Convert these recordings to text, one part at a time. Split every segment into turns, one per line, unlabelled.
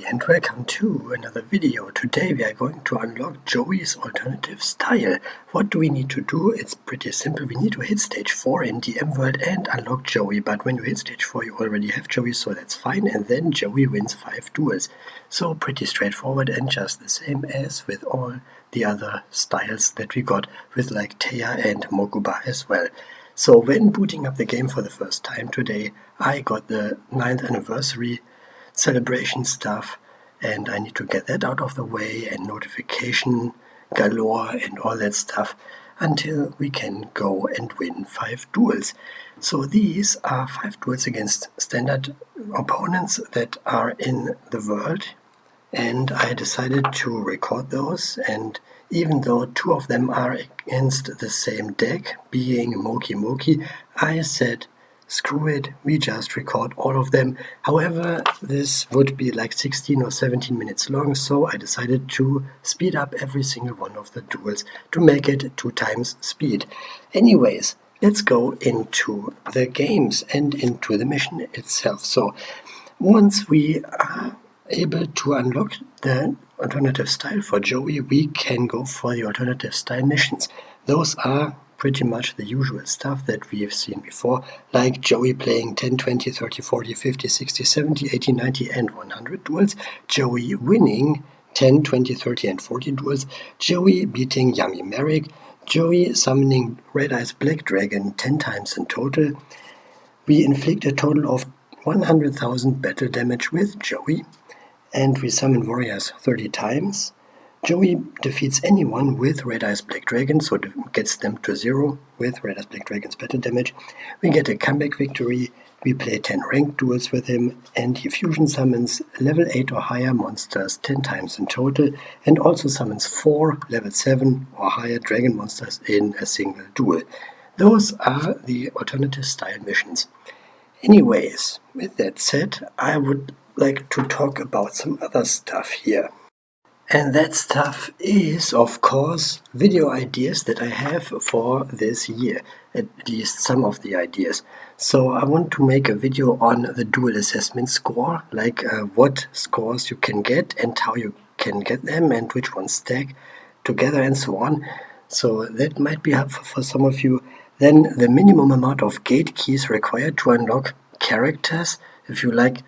and welcome to another video. Today we are going to unlock Joey's alternative style. What do we need to do? It's pretty simple. We need to hit stage 4 in DM World and unlock Joey, but when you hit stage 4 you already have Joey, so that's fine, and then Joey wins 5 duels. So pretty straightforward and just the same as with all the other styles that we got with like Teia and Mokuba as well. So when booting up the game for the first time today, I got the 9th anniversary celebration stuff, and I need to get that out of the way, and notification galore and all that stuff until we can go and win 5 duels. So these are 5 duels against standard opponents that are in the world, and I decided to record those, and even though 2 of them are against the same deck, being Moki, I said screw it, we just record all of them. However, this would be like 16 or 17 minutes long, so I decided to speed up every single one of the duels to make it 2 times speed. Anyways, let's go into the games and into the mission itself. So once we are able to unlock the alternative style for Joey, we can go for the alternative style missions. Those are pretty much the usual stuff that we have seen before, like Joey playing 10, 20, 30, 40, 50, 60, 70, 80, 90 and 100 duels, Joey winning 10, 20, 30 and 40 duels, Joey beating Yummy Merrick, Joey summoning Red Eyes Black Dragon 10 times in total. We inflict a total of 100,000 battle damage with Joey, and we summon warriors 30 times. Joey defeats anyone with Red Eyes Black Dragon, so it gets them to 0 with Red Eyes Black Dragon's battle damage. We get a comeback victory, we play 10 ranked duels with him, and he fusion summons level 8 or higher monsters 10 times in total, and also summons 4 level 7 or higher dragon monsters in a single duel. Those are the alternative style missions. Anyways, with that said, I would like to talk about some other stuff here. And that stuff is, of course, video ideas that I have for this year, at least some of the ideas. So I want to make a video on the dual assessment score, like what scores you can get and how you can get them and which ones stack together and so on. So that might be helpful for some of you. Then the minimum amount of gate keys required to unlock characters. If you like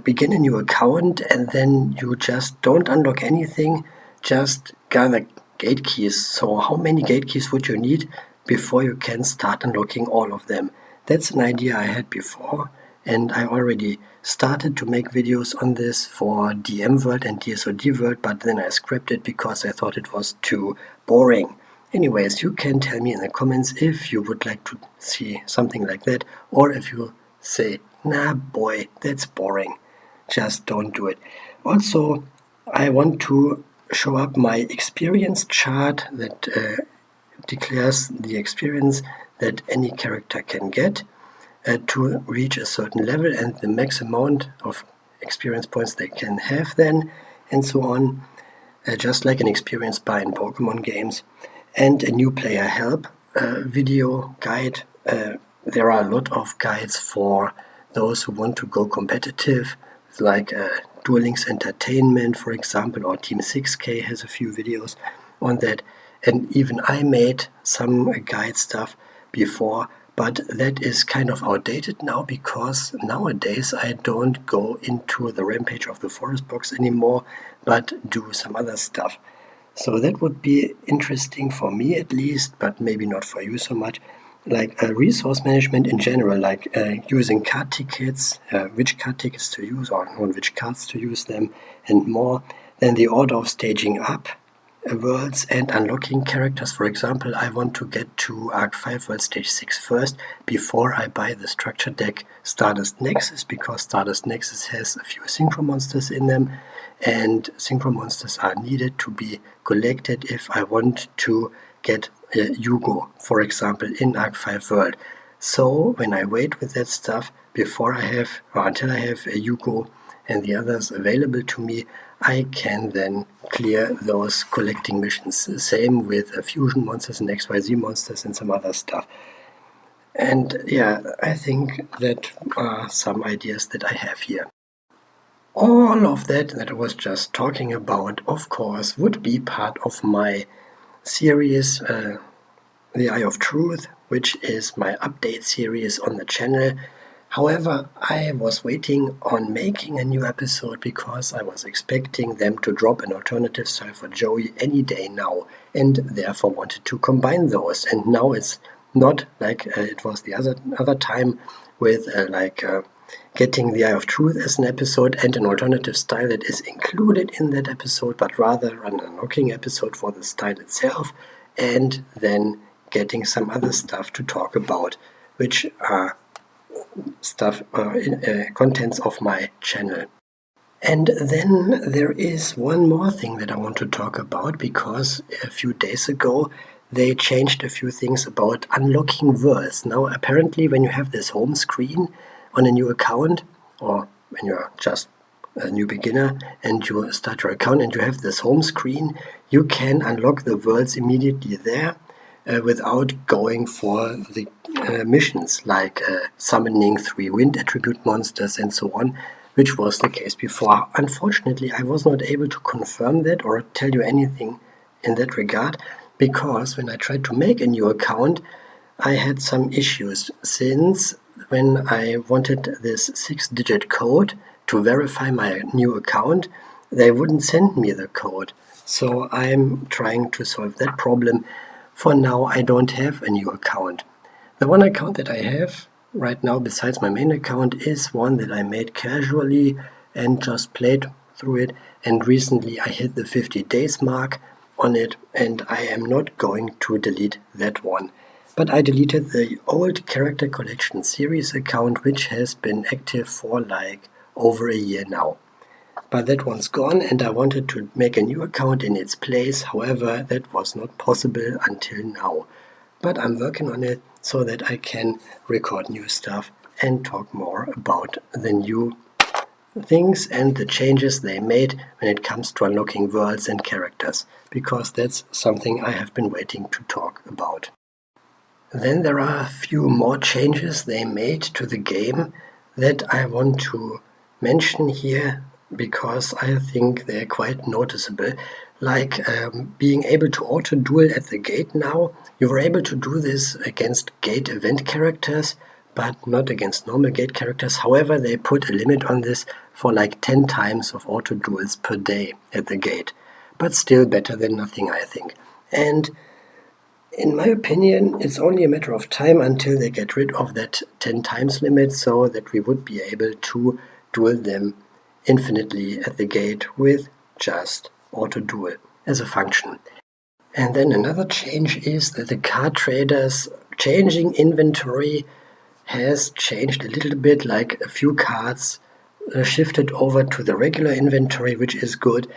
begin a new account and then you just don't unlock anything, just gather gate keys. So how many gate keys would you need before you can start unlocking all of them? That's an idea I had before, and I already started to make videos on this for DM World and DSOD World, but then I scrapped it because I thought it was too boring. Anyways, you can tell me in the comments if you would like to see something like that, or if you say, nah boy, that's boring, just don't do it. Also, I want to show up my experience chart that declares the experience that any character can get to reach a certain level and the max amount of experience points they can have then, and so on, just like an experience bar in Pokemon games. And a new player help video guide. There are a lot of guides for those who want to go competitive, like Duel Links Entertainment, for example, or Team 6K has a few videos on that. And even I made some guide stuff before, but that is kind of outdated now because nowadays I don't go into the Rampage of the Forest box anymore, but do some other stuff. So that would be interesting for me at least, but maybe not for you so much. Like resource management in general, like using card tickets, which card tickets to use or on which cards to use them, and more. Then the order of staging up worlds and unlocking characters. For example, I want to get to Arc 5 World Stage 6 first before I buy the structure deck Stardust Nexus, because Stardust Nexus has a few synchro monsters in them, and synchro monsters are needed to be collected if I want to get Yugo, for example, in Arc 5 World. So when I wait with that stuff before I have, or until I have a Yugo and the others available to me, I can then clear those collecting missions. Same with fusion monsters and XYZ monsters and some other stuff. And yeah, I think that are some ideas that I have here. All of that I was just talking about, of course, would be part of my series, The Eye of Truth, which is my update series on the channel. However, I was waiting on making a new episode because I was expecting them to drop an alternative style for Joey any day now, and therefore wanted to combine those. And now it's not like it was the other time with getting the Eye of Truth as an episode and an alternative style that is included in that episode, but rather an unlocking episode for the style itself, and then getting some other stuff to talk about, which are contents of my channel. And then there is one more thing that I want to talk about, because a few days ago they changed a few things about unlocking worlds. Now apparently when you have this home screen on a new account, or when you're just a new beginner and you start your account and you have this home screen, you can unlock the worlds immediately there without going for the missions like summoning 3 wind attribute monsters and so on, which was the case before. Unfortunately, I was not able to confirm that or tell you anything in that regard, because when I tried to make a new account, I had some issues, since when I wanted this 6-digit code to verify my new account, they wouldn't send me the code. So I'm trying to solve that problem. For now, I don't have a new account. The one account that I have right now, besides my main account, is one that I made casually and just played through it. And recently I hit the 50 days mark on it, and I am not going to delete that one. But I deleted the old Character Collection series account, which has been active for like over a year now. But that one's gone, and I wanted to make a new account in its place. However, that was not possible until now. But I'm working on it so that I can record new stuff and talk more about the new things and the changes they made when it comes to unlocking worlds and characters, because that's something I have been waiting to talk about. Then there are a few more changes they made to the game that I want to mention here, because I think they're quite noticeable. Like being able to auto-duel at the gate now. You were able to do this against gate event characters, but not against normal gate characters. However, they put a limit on this for like 10 times of auto-duels per day at the gate. But still better than nothing, I think. And in my opinion, it's only a matter of time until they get rid of that 10 times limit, so that we would be able to duel them infinitely at the gate with just auto-duel as a function. And then another change is that the card traders changing inventory has changed a little bit, like a few cards shifted over to the regular inventory, which is good,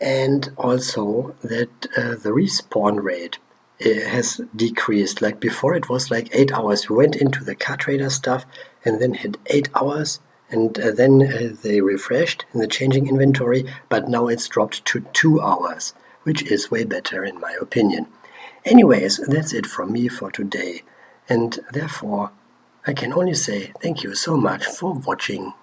and also that the respawn rate has decreased. Like before it was like 8 hours. You went into the card trader stuff and then had 8 hours, and then they refreshed in the changing inventory, but now it's dropped to 2 hours, which is way better in my opinion. Anyways, that's it from me for today, and therefore I can only say thank you so much for watching.